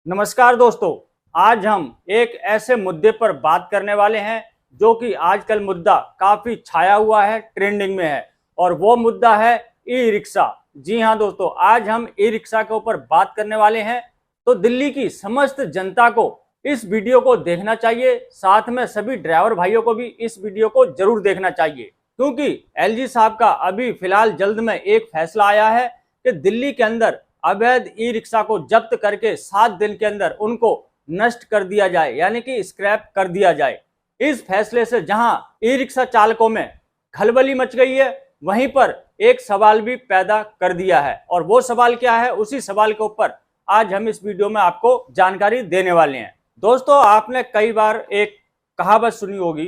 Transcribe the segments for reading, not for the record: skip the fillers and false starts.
नमस्कार दोस्तों, आज हम एक ऐसे मुद्दे पर बात करने वाले हैं जो कि आजकल मुद्दा काफी छाया हुआ है, ट्रेंडिंग में है और वो मुद्दा है ई रिक्शा। जी हाँ दोस्तों, आज हम ई रिक्शा के ऊपर बात करने वाले हैं। तो दिल्ली की समस्त जनता को इस वीडियो को देखना चाहिए, साथ में सभी ड्राइवर भाइयों को भी इस वीडियो को जरूर देखना चाहिए, क्योंकि एलजी साहब का अभी फिलहाल जल्द में एक फैसला आया है कि दिल्ली के अंदर अवैध ई रिक्शा को जब्त करके 7 दिन के अंदर उनको नष्ट कर दिया जाए, यानी कि स्क्रैप कर दिया जाए। इस फैसले से जहां ई रिक्शा चालकों में खलबली मच गई है, वहीं पर एक सवाल भी पैदा कर दिया है। और वो सवाल क्या है, उसी सवाल के ऊपर आज हम इस वीडियो में आपको जानकारी देने वाले हैं। दोस्तों, आपने कई बार एक कहावत सुनी होगी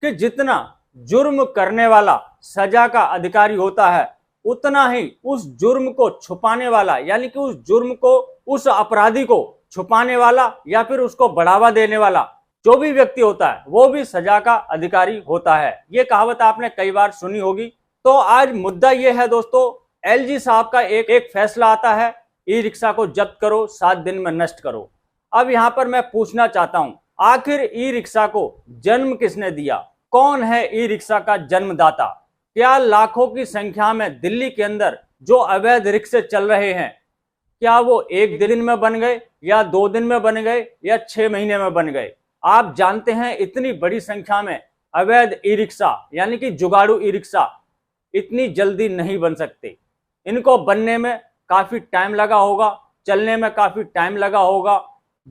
कि जितना जुर्म करने वाला सजा का अधिकारी होता है, उतना ही उस जुर्म को छुपाने वाला, यानी कि उस जुर्म को, उस अपराधी को छुपाने वाला या फिर उसको बढ़ावा देने वाला जो भी व्यक्ति होता है, वो भी सजा का अधिकारी होता है। ये कहावत आपने कई बार सुनी होगी। तो आज मुद्दा ये है दोस्तों, एलजी साहब का एक फैसला आता है, ई रिक्शा को जब्त करो, 7 दिन में नष्ट करो। अब यहाँ पर मैं पूछना चाहता हूँ, आखिर ई रिक्शा को जन्म किसने दिया? कौन है ई रिक्शा का जन्मदाता? क्या लाखों की संख्या में दिल्ली के अंदर जो अवैध रिक्शे चल रहे हैं, क्या वो एक दिन में बन गए या 2 दिन में बन गए या 6 महीने में बन गए? आप जानते हैं इतनी बड़ी संख्या में अवैध ई रिक्शा, यानी कि जुगाड़ू ई रिक्शा, इतनी जल्दी नहीं बन सकते। इनको बनने में काफी टाइम लगा होगा, चलने में काफी टाइम लगा होगा।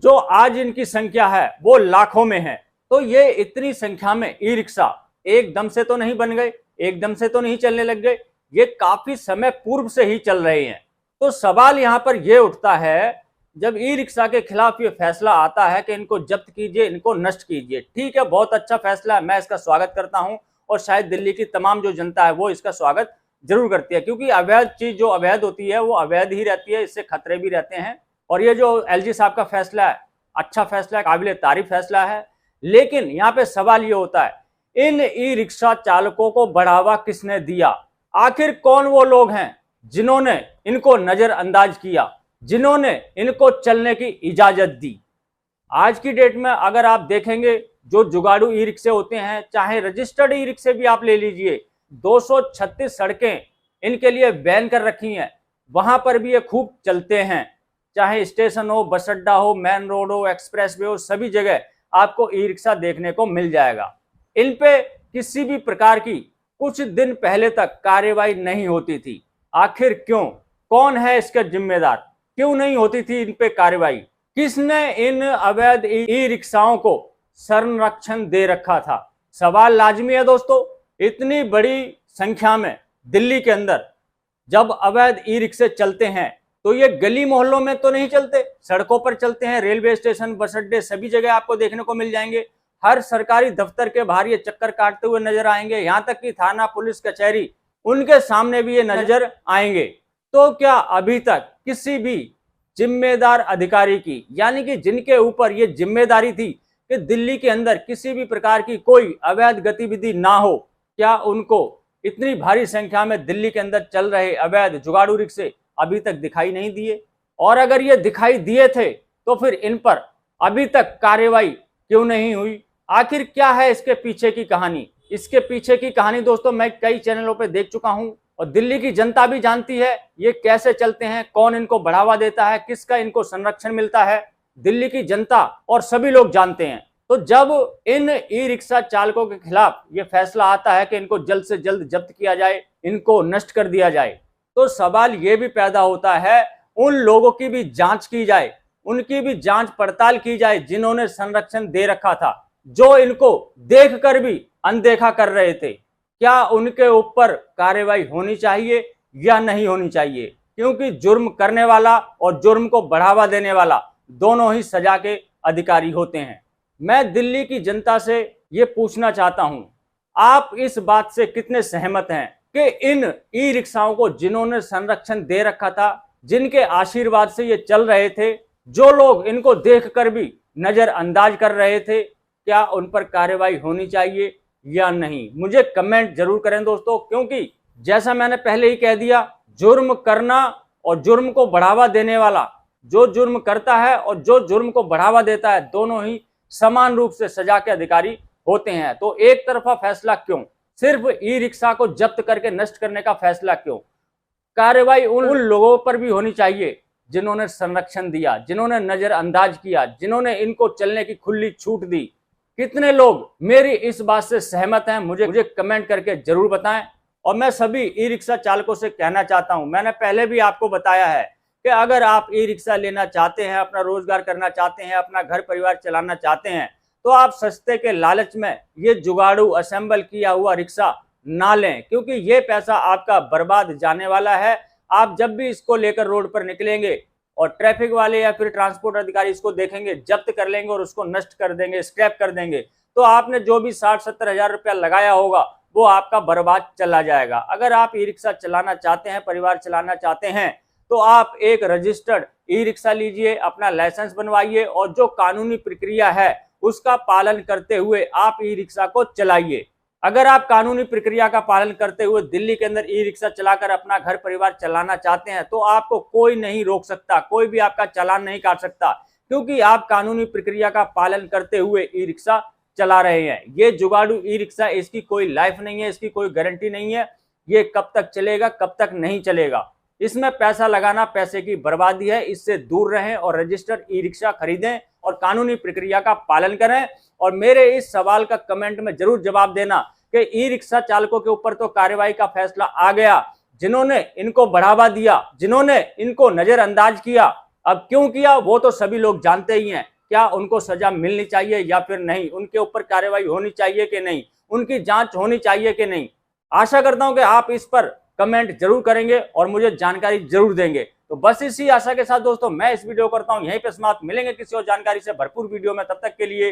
जो आज इनकी संख्या है वो लाखों में है। तो ये इतनी संख्या में ई रिक्शा एकदम से तो नहीं बन गए, एकदम से तो नहीं चलने लग गए, ये काफी समय पूर्व से ही चल रहे हैं। तो सवाल यहाँ पर यह उठता है, जब ई रिक्शा के खिलाफ ये फैसला आता है कि इनको जब्त कीजिए, इनको नष्ट कीजिए, ठीक है, बहुत अच्छा फैसला है, मैं इसका स्वागत करता हूं और शायद दिल्ली की तमाम जो जनता है वो इसका स्वागत जरूर करती है, क्योंकि अवैध चीज जो अवैध होती है वो अवैध ही रहती है, इससे खतरे भी रहते हैं। और ये जो एलजी साहब का फैसला है, अच्छा फैसला है, काबिल तारीफ फैसला है। लेकिन यहाँ पे सवाल ये होता है, इन ई रिक्शा चालकों को बढ़ावा किसने दिया? आखिर कौन वो लोग हैं जिन्होंने इनको नजरअंदाज किया, जिन्होंने इनको चलने की इजाजत दी? आज की डेट में अगर आप देखेंगे, जो जुगाड़ू ई रिक्शे होते हैं, चाहे रजिस्टर्ड ई रिक्शे भी आप ले लीजिए, 236 सड़कें इनके लिए बैन कर रखी हैं, वहां पर भी ये खूब चलते हैं। चाहे स्टेशन हो, बस अड्डा हो, मेन रोड हो, एक्सप्रेस वे हो, सभी जगह आपको ई रिक्शा देखने को मिल जाएगा। इन पे किसी भी प्रकार की कुछ दिन पहले तक कार्रवाई नहीं होती थी। आखिर क्यों? कौन है इसका जिम्मेदार? क्यों नहीं होती थी इन पे कार्रवाई? किसने इन अवैध ई रिक्शाओं को संरक्षण दे रखा था? सवाल लाजमी है दोस्तों। इतनी बड़ी संख्या में दिल्ली के अंदर जब अवैध ई रिक्शे चलते हैं तो ये गली मोहल्लों में तो नहीं चलते, सड़कों पर चलते हैं, रेलवे स्टेशन, बस अड्डे, सभी जगह आपको देखने को मिल जाएंगे। हर सरकारी दफ्तर के बाहर ये चक्कर काटते हुए नजर आएंगे, यहाँ तक कि थाना, पुलिस, कचहरी, उनके सामने भी ये नजर आएंगे। तो क्या अभी तक किसी भी जिम्मेदार अधिकारी की, यानी कि जिनके ऊपर ये जिम्मेदारी थी कि दिल्ली के अंदर किसी भी प्रकार की कोई अवैध गतिविधि ना हो, क्या उनको इतनी भारी संख्या में दिल्ली के अंदर चल रहे अवैध जुगाड़ू रिक्शे अभी तक दिखाई नहीं दिए? और अगर ये दिखाई दिए थे तो फिर इन पर अभी तक कार्रवाई क्यों नहीं हुई? आखिर क्या है इसके पीछे की कहानी? इसके पीछे की कहानी दोस्तों मैं कई चैनलों पे देख चुका हूं और दिल्ली की जनता भी जानती है ये कैसे चलते हैं, कौन इनको बढ़ावा देता है, किसका इनको संरक्षण मिलता है। दिल्ली की जनता और सभी लोग जानते हैं। तो जब इन ई रिक्शा चालकों के खिलाफ ये फैसला आता है कि इनको जल्द से जल्द जब्त किया जाए, इनको नष्ट कर दिया जाए, तो सवाल ये भी पैदा होता है, उन लोगों की भी जांच की जाए, उनकी भी जांच पड़ताल की जाए जिन्होंने संरक्षण दे रखा था, जो इनको देखकर भी अनदेखा कर रहे थे। क्या उनके ऊपर कार्रवाई होनी चाहिए या नहीं होनी चाहिए? क्योंकि जुर्म करने वाला और जुर्म को बढ़ावा देने वाला दोनों ही सजा के अधिकारी होते हैं। मैं दिल्ली की जनता से ये पूछना चाहता हूं, आप इस बात से कितने सहमत हैं कि इन ई रिक्शाओं को जिन्होंने संरक्षण दे रखा था, जिनके आशीर्वाद से ये चल रहे थे, जो लोग इनको देखकर भी नजरअंदाज कर रहे थे, क्या उन पर कार्रवाई होनी चाहिए या नहीं? मुझे कमेंट जरूर करें दोस्तों, क्योंकि जैसा मैंने पहले ही कह दिया, जुर्म करना और जुर्म को बढ़ावा देने वाला जो जुर्म करता है और जो जुर्म को बढ़ावा देता है, दोनों ही समान रूप से सजा के अधिकारी होते हैं। तो एक तरफा फैसला क्यों? सिर्फ ई रिक्शा को जब्त करके नष्ट करने का फैसला क्यों? कार्रवाई उन लोगों पर भी होनी चाहिए जिन्होंने संरक्षण दिया, जिन्होंने नजरअंदाज किया, जिन्होंने इनको चलने की खुली छूट दी। कितने लोग मेरी इस बात से सहमत हैं, मुझे कमेंट करके जरूर बताएं। और मैं सभी ई रिक्शा चालकों से कहना चाहता हूं, मैंने पहले भी आपको बताया है कि अगर आप ई रिक्शा लेना चाहते हैं, अपना रोजगार करना चाहते हैं, अपना घर परिवार चलाना चाहते हैं, तो आप सस्ते के लालच में ये जुगाड़ू असेंबल किया हुआ रिक्शा ना लें, क्योंकि ये पैसा आपका बर्बाद जाने वाला है। आप जब भी इसको लेकर रोड पर निकलेंगे और ट्रैफिक वाले या फिर ट्रांसपोर्ट अधिकारी इसको देखेंगे, जब्त कर लेंगे और उसको नष्ट कर देंगे, स्क्रैप कर देंगे, तो आपने जो भी 60-70 हजार रुपया लगाया होगा वो आपका बर्बाद चला जाएगा। अगर आप ई रिक्शा चलाना चाहते हैं, परिवार चलाना चाहते हैं, तो आप एक रजिस्टर्ड ई रिक्शा लीजिए, अपना लाइसेंस बनवाइए और जो कानूनी प्रक्रिया है उसका पालन करते हुए आप ई रिक्शा को चलाइए। अगर आप कानूनी प्रक्रिया का पालन करते हुए दिल्ली के अंदर ई रिक्शा चलाकर अपना घर परिवार चलाना चाहते हैं, तो आपको कोई नहीं रोक सकता, कोई भी आपका चालान नहीं काट सकता, क्योंकि आप कानूनी प्रक्रिया का पालन करते हुए ई रिक्शा चला रहे हैं। ये जुगाड़ू ई रिक्शा, इसकी कोई लाइफ नहीं है, इसकी कोई गारंटी नहीं है, ये कब तक चलेगा कब तक नहीं चलेगा। इसमें पैसा लगाना पैसे की बर्बादी है। इससे दूर रहें और रजिस्टर्ड ई रिक्शा खरीदें और कानूनी प्रक्रिया का पालन करें। और मेरे इस सवाल का कमेंट में जरूर जवाब देना कि ई रिक्शा चालकों के ऊपर तो कार्रवाई का फैसला आ गया, जिन्होंने इनको बढ़ावा दिया, जिन्होंने इनको नजरअंदाज किया, अब क्यों किया वो तो सभी लोग जानते ही हैं। क्या उनको सजा मिलनी चाहिए या फिर नहीं? उनके ऊपर कार्रवाई होनी चाहिए कि नहीं? उनकी जांच होनी चाहिए कि नहीं? आशा करता हूं कि आप इस पर कमेंट जरूर करेंगे और मुझे जानकारी जरूर देंगे। तो बस इसी आशा के साथ दोस्तों मैं इस वीडियो करता हूं यहीं पे समाप्त। मिलेंगे किसी और जानकारी से भरपूर वीडियो में, तब तक के लिए